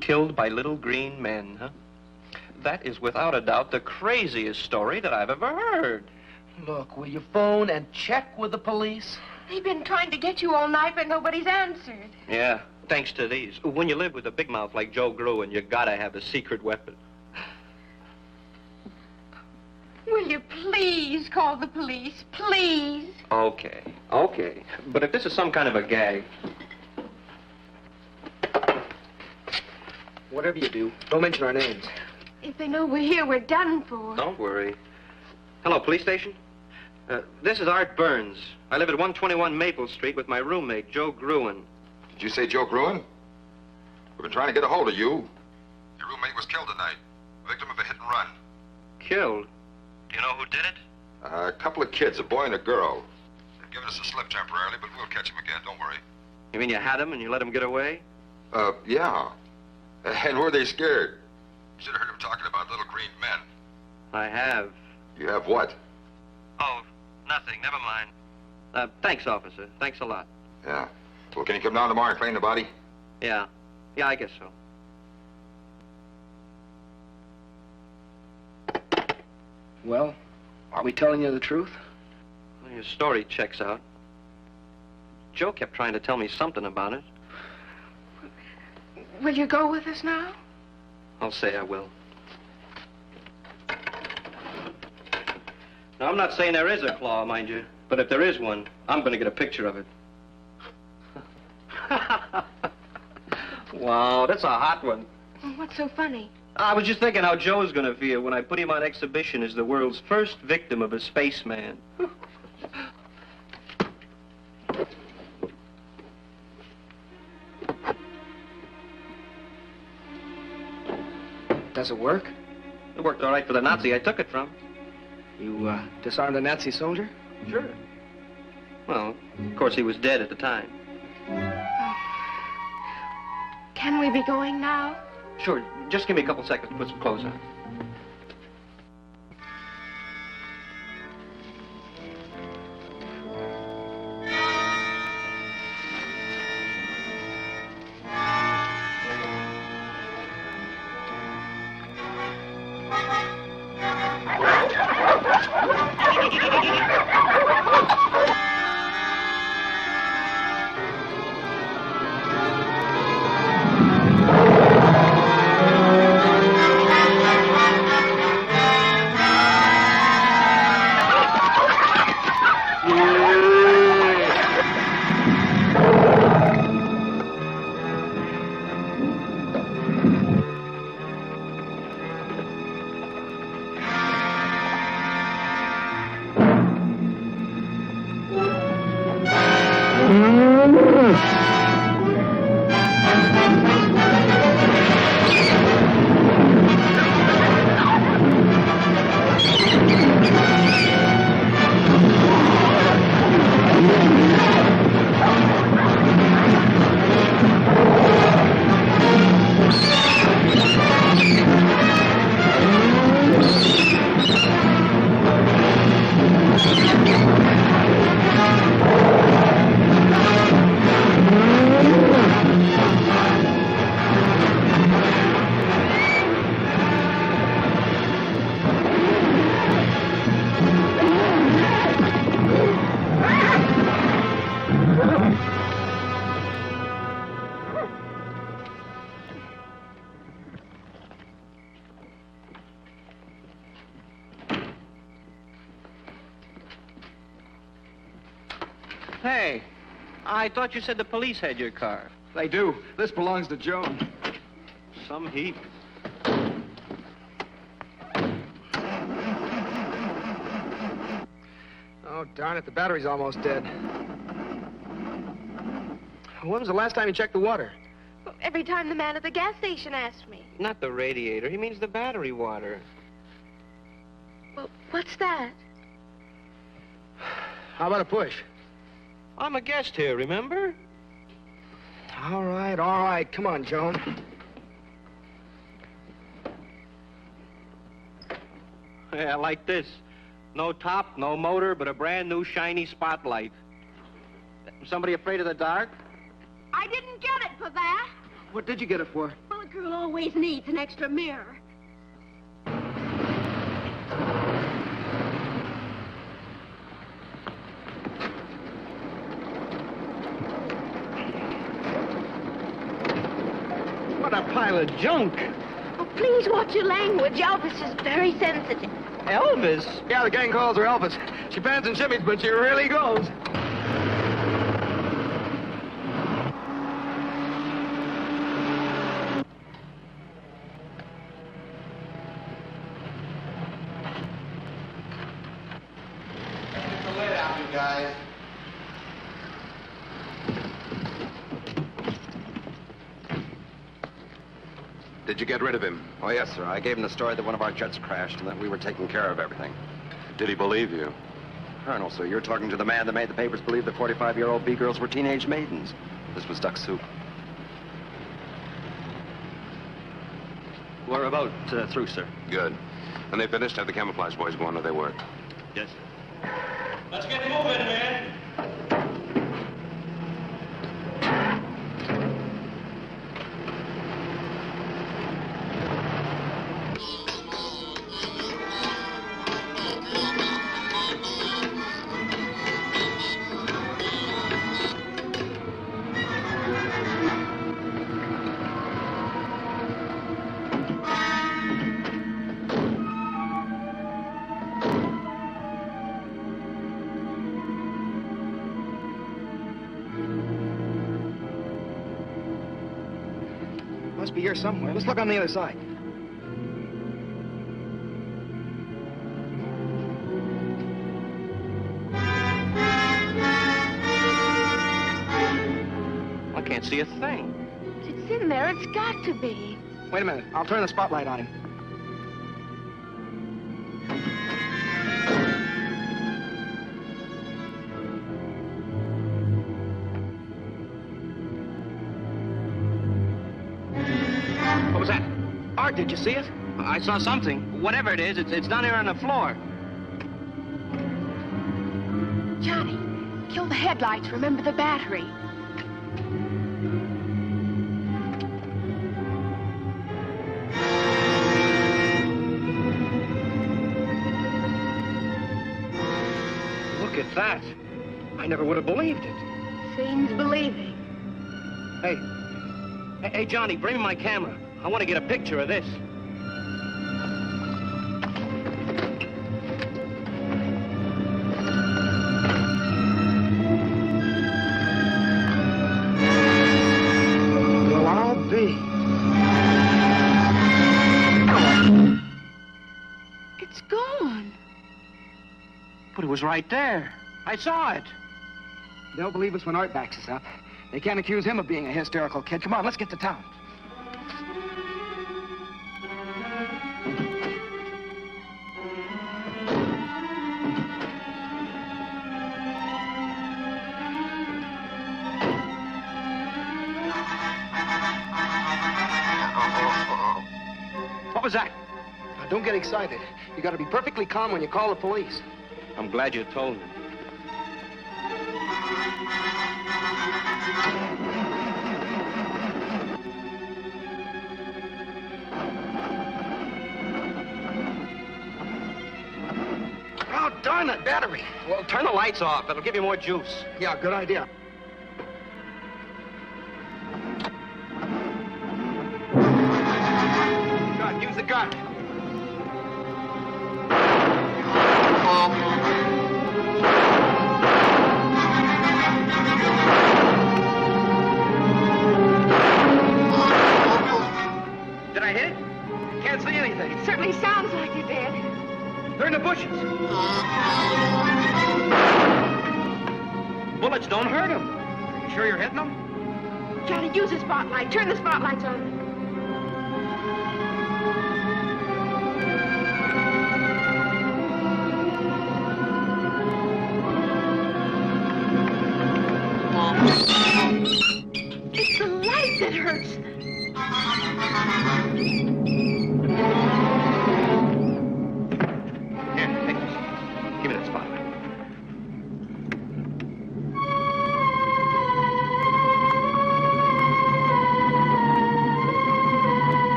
A: Killed by little green men, huh? That is without a doubt the craziest story that I've ever heard.
D: Look, will you phone and check with the police?
C: They've been trying to get you all night, but nobody's answered.
A: Yeah, thanks to these. When you live with a big mouth like Joe Gruen, you gotta have a secret weapon.
C: Will you please call the police? Please?
A: Okay. But if this is some kind of a gag...
J: Whatever you do, don't mention our names.
C: If they know we're here, we're done for.
A: Don't worry. Hello, police station? This is Art Burns. I live at 121 Maple Street with my roommate, Joe Gruen.
S: Did you say Joe Gruen? We've been trying to get a hold of you. Your roommate was killed tonight. Victim of a hit and run.
A: Killed? Do you know who did it?
S: A couple of kids, a boy and a girl. They've given us a slip temporarily, but we'll catch him again. Don't worry.
A: You mean you had him and you let him get away?
S: Yeah. And were they scared? You should have heard him talking about little green men.
E: I have.
S: You have what?
E: Oh, nothing. Never mind. Thanks, officer. Thanks a lot.
S: Yeah. Well, can you come down tomorrow and clean the body?
E: Yeah. Yeah, I guess so.
J: Well, are we telling you the truth?
E: Well, your story checks out. Joe kept trying to tell me something about it.
C: Will you go with us now?
E: I'll say I will. Now, I'm not saying there is a claw, mind you, but if there is one, I'm going to get a picture of it. Wow, that's a hot one.
C: Well, what's so funny?
E: I was just thinking how Joe's going to feel when I put him on exhibition as the world's first victim of a spaceman.
J: Does it work?
E: It worked all right for the Nazi I took it from.
J: You, disarmed a Nazi soldier?
E: Sure. Well, of course, he was dead at the time.
C: Can we be going now?
E: Sure. Just give me a couple seconds to put some clothes on. Hey, I thought you said the police had your car.
J: They do. This belongs to Joe.
E: Some heap.
J: Oh, darn it, the battery's almost dead. When was the last time you checked the water?
C: Well, every time the man at the gas station asked me.
E: Not the radiator. He means the battery water.
C: Well, what's that?
J: How about a push?
E: I'm a guest here, remember?
J: All right. Come on, Joan.
E: Yeah, like this. No top, no motor, but a brand new shiny spotlight. Somebody afraid of the dark?
I: I didn't get it for that.
J: What did you get it for?
I: Well, a girl always needs an extra mirror.
J: What a pile of junk.
C: Oh, please watch your language. Elvis is very sensitive.
J: Elvis? Yeah, the gang calls her Elvis. She bends and shimmies, but she really goes.
Q: Get the lid out, you guys.
O: Did you get rid of him?
E: Oh, yes, sir. I gave him the story that one of our jets crashed and that we were taking care of everything.
G: Did he believe you?
E: Colonel, sir, you're talking to the man that made the papers believe the 45-year-old B-girls were teenage maidens. This was duck soup.
N: We're about through, sir.
G: Good. When they finished, have the camouflage boys go on to their work.
N: Yes.
F: Let's get moving, man.
J: Must be here somewhere. Let's look on the other side.
A: I can't see a thing.
C: It's in there. It's got to be.
J: Wait a minute. I'll turn the spotlight on him.
A: What was that? Art, did you see it? I saw something. Whatever it is, it's down here on the floor.
C: Johnny, kill the headlights. Remember the battery.
A: Look at that. I never would have believed it.
C: Seems believing.
A: Hey, Johnny, bring me my camera. I want to get a picture of this.
J: Well, I'll be.
C: It's gone.
A: But it was right there. I saw it.
J: They'll believe us when Art backs us up. They can't accuse him of being a hysterical kid. Come on, let's get to town.
A: What was that?
J: Now, don't get excited. You got to be perfectly calm when you call the police.
A: I'm glad you told me. Oh, darn it, battery. Well, turn the lights off. It'll give you more juice.
J: Yeah, good idea.
A: Gun, use the gun. Did I hit it? Can't see anything.
C: It certainly sounds like you did.
A: They're in the bushes. Bullets don't hurt them. You sure you're hitting them?
C: Johnny, use the spotlight. Turn the spotlights on. It's the light that hurts them.
A: Here, take this. Give me that spotlight.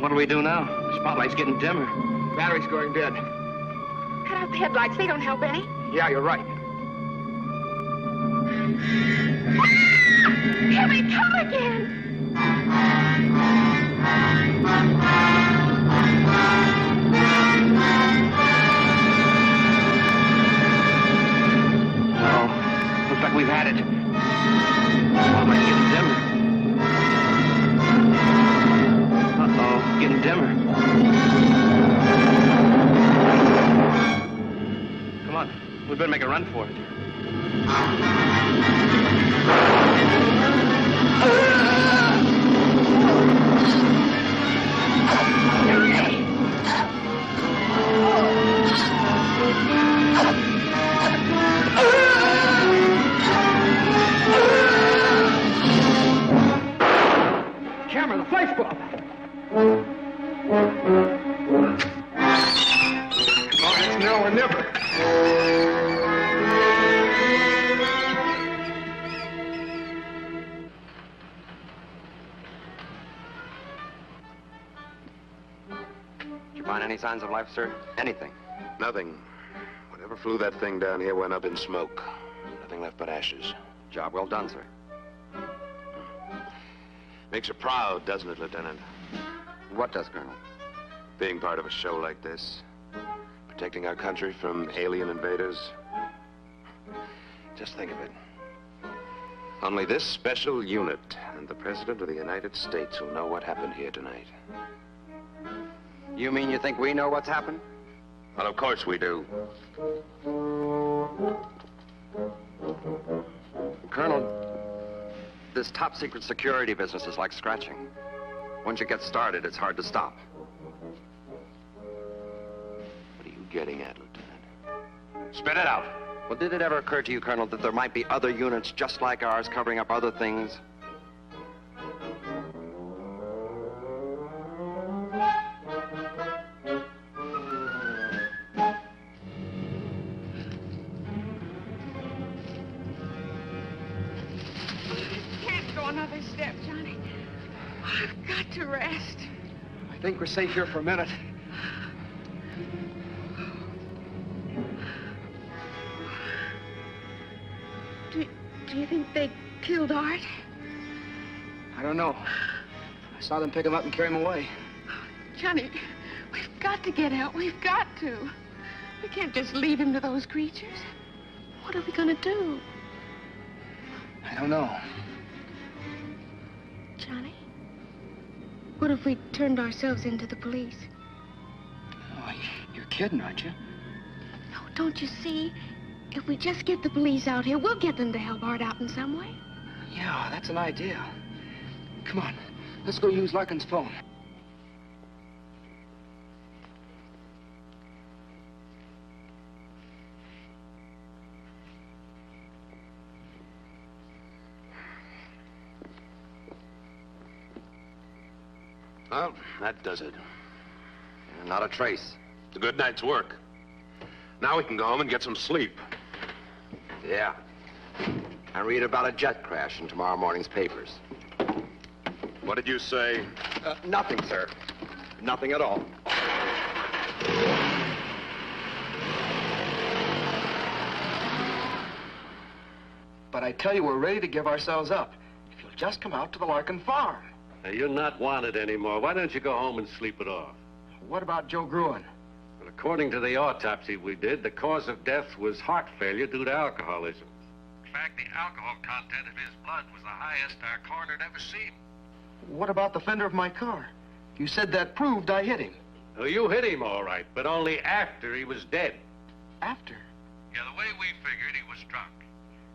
A: What do we do now? The spotlight's getting dimmer.
J: Battery's going dead.
C: Cut out the headlights. They don't help any.
J: Yeah, you're right.
C: Here they come again.
A: Oh, looks like we've had it. Spotlight's getting dimmer. Uh-oh, getting dimmer. Come on, we better make a run for it.
J: Camera, the flash bulb.
B: it's now or never.
E: Did you find any signs of life, sir? Anything?
G: Nothing. Whatever flew that thing down here went up in smoke. Nothing left but ashes.
E: Job well done, sir.
G: Makes you proud, doesn't it, Lieutenant?
E: What does, Colonel?
G: Being part of a show like this. Protecting our country from alien invaders. Just think of it. Only this special unit and the President of the United States will know what happened here tonight.
E: You mean you think we know what's happened?
G: Well, of course we do.
E: Colonel, this top-secret security business is like scratching. Once you get started, it's hard to stop.
G: What are you getting at, Lieutenant? Spit it out.
E: Well, did it ever occur to you, Colonel, that there might be other units just like ours covering up other things?
I: Can't go another step, Johnny. I've got to rest.
J: I think we're safe here for a minute.
I: Do you think they killed Art?
J: I don't know. I saw them pick him up and carry him away.
I: Johnny, we've got to get out. We've got to. We can't just leave him to those creatures. What are we going to do?
J: I don't know.
I: Johnny? What if we turned ourselves into the police?
J: Oh, you're kidding, aren't you?
I: No, don't you see? If we just get the police out here, we'll get them to help Art out in some way.
J: Yeah, that's an idea. Come on, let's go use Larkin's phone.
G: Well, that does it.
E: Not a trace.
G: It's a good night's work. Now we can go home and get some sleep.
E: Yeah. And read about a jet crash in tomorrow morning's papers.
G: What did you say?
E: Nothing, sir. Nothing at all.
J: But I tell you, we're ready to give ourselves up. If you'll just come out to the Larkin farm.
R: Now, you're not wanted anymore. Why don't you go home and sleep it off?
J: What about Joe Gruen?
R: Well, according to the autopsy we did, the cause of death was heart failure due to alcoholism.
P: In fact, the alcohol content of his blood was the highest our coroner had ever seen.
J: What about the fender of my car? You said that proved I hit him.
R: Oh, you hit him all right, but only after he was dead.
J: After?
P: Yeah, the way we figured, he was drunk.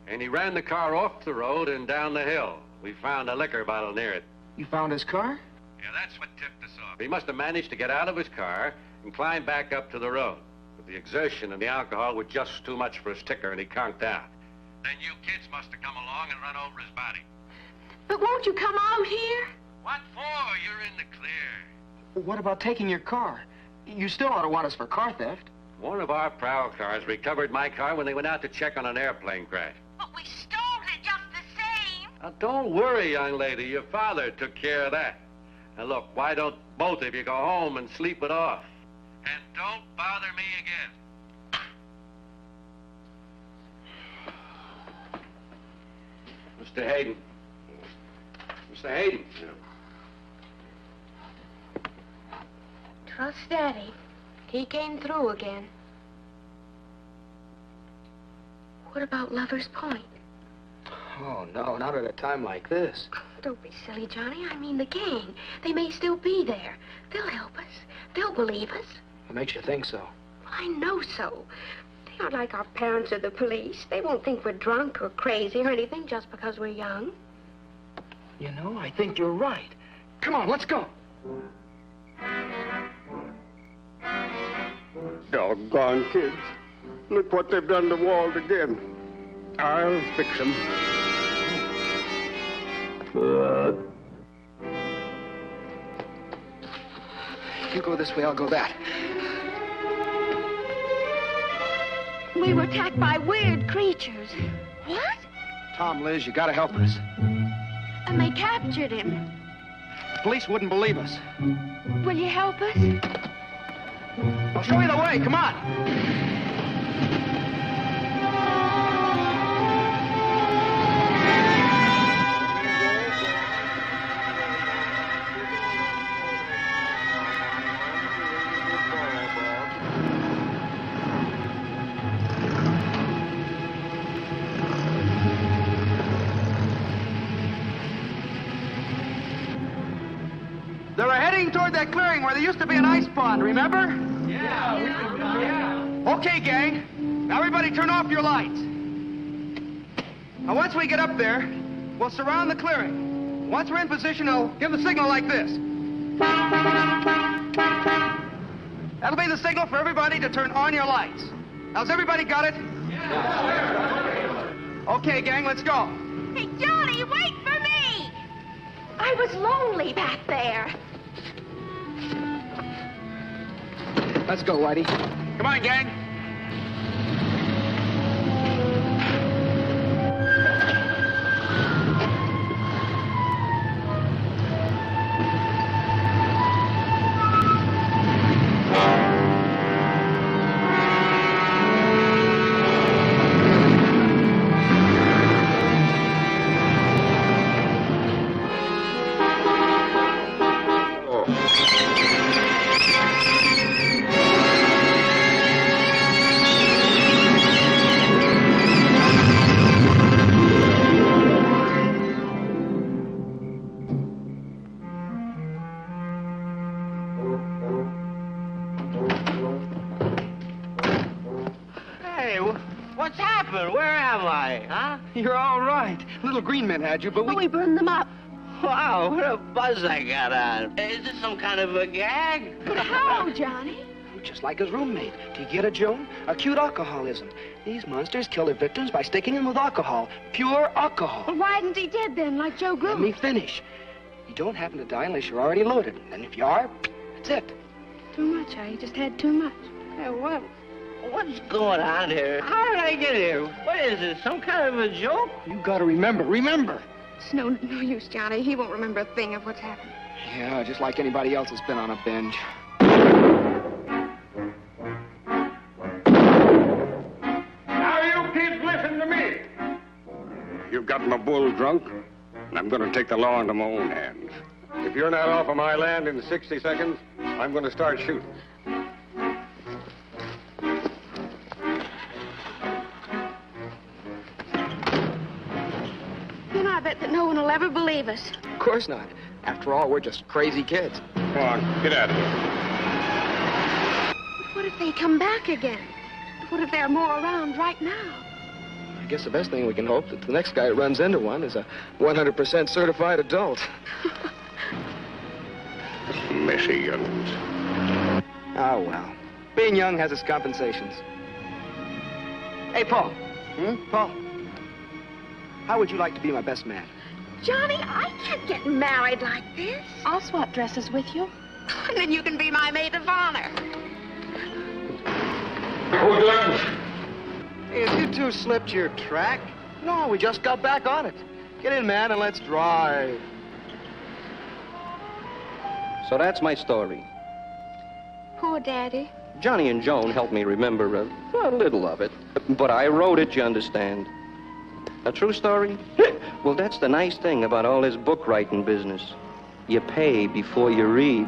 R: And he ran the car off the road and down the hill. We found a liquor bottle near it.
J: You found his car?
P: Yeah, that's what tipped us off.
R: He must have managed to get out of his car and climb back up to the road. But the exertion and the alcohol were just too much for his ticker, and he conked out.
P: Then you kids must have come along and run over his body.
I: But won't you come out here?
P: What for? You're in the clear.
J: What about taking your car? You still ought to want us for car theft.
R: One of our prowl cars recovered my car when they went out to check on an airplane crash.
I: But we stole it just the same.
R: Now, don't worry, young lady. Your father took care of that. Now, look, why don't both of you go home and sleep it off?
P: And don't bother me again.
R: Mr. Hayden. Mr. Hayden.
C: Trust Daddy. He came through again. What about Lover's Point?
J: Oh, no, not at a time like this.
C: Don't be silly, Johnny. I mean the gang. They may still be there. They'll help us. They'll believe us.
J: What makes you think so?
C: Well, I know so. They aren't like our parents or the police. They won't think we're drunk or crazy or anything just because we're young.
J: You know, I think you're right. Come on, let's go.
B: Doggone kids. Look what they've done to Walt again. I'll fix them.
D: You go this way, I'll go that.
C: We were attacked by weird creatures. What?
D: Tom, Liz, you gotta help us.
C: And they captured him.
D: The police wouldn't believe us.
C: Will you help us?
D: I'll show you the way. Come on. They were heading toward that clearing where there used to be an ice pond, remember? Yeah. Okay, gang. Now everybody turn off your lights. Now once we get up there, we'll surround the clearing. Once we're in position, I'll give the signal like this. That'll be the signal for everybody to turn on your lights. Now, has everybody got it? Yeah. Okay, gang, let's go.
C: Hey, Johnny, wait for me! I was lonely back there.
D: Let's go, Whitey. Come on, gang.
Q: What's happened? Where am I, huh?
D: You're all right. Little green men had you, but
C: we burned them up.
Q: Wow, what a buzz I got on. Is this some kind of a gag?
C: How, Johnny?
D: Just like his roommate. Do you get it, Joan? Acute alcoholism. These monsters kill their victims by sticking them with alcohol. Pure alcohol.
C: Well, why isn't he dead then, like Joe Gruen?
D: Let me finish. You don't happen to die unless you're already loaded. And if you are, that's it.
C: Too much, huh? You just had too much.
Q: Hey, what's going on here? How did I get here? What is this, some kind of a joke?
D: You gotta remember.
C: It's no use, Johnny. He won't remember a thing of what's happened.
D: Yeah, just like anybody else that's been on a binge.
B: Now, you kids, listen to me. You've got my bull drunk, and I'm going to take the law into my own hands. If you're not off of my land in 60 seconds, I'm going to start shooting.
C: I bet that no one will ever believe us.
D: Of course not. After all, we're just crazy kids.
B: Come on, get out of here.
C: But what if they come back again? What if there are more around right now?
D: I guess the best thing we can hope that the next guy who runs into one is a 100% certified adult.
B: Michigans.
D: Oh, well. Being young has its compensations. Hey, Paul. Paul. How would you like to be my best man?
C: Johnny, I can't get married like this.
K: I'll swap dresses with you.
C: And then you can be my maid of honor.
D: Hey, have you two slipped your track? No, we just got back on it. Get in, man, and let's drive.
A: So that's my story.
C: Poor Daddy.
A: Johnny and Joan helped me remember a little of it. But I wrote it, you understand. A true story? Well, that's the nice thing about all this book writing business. You pay before you read.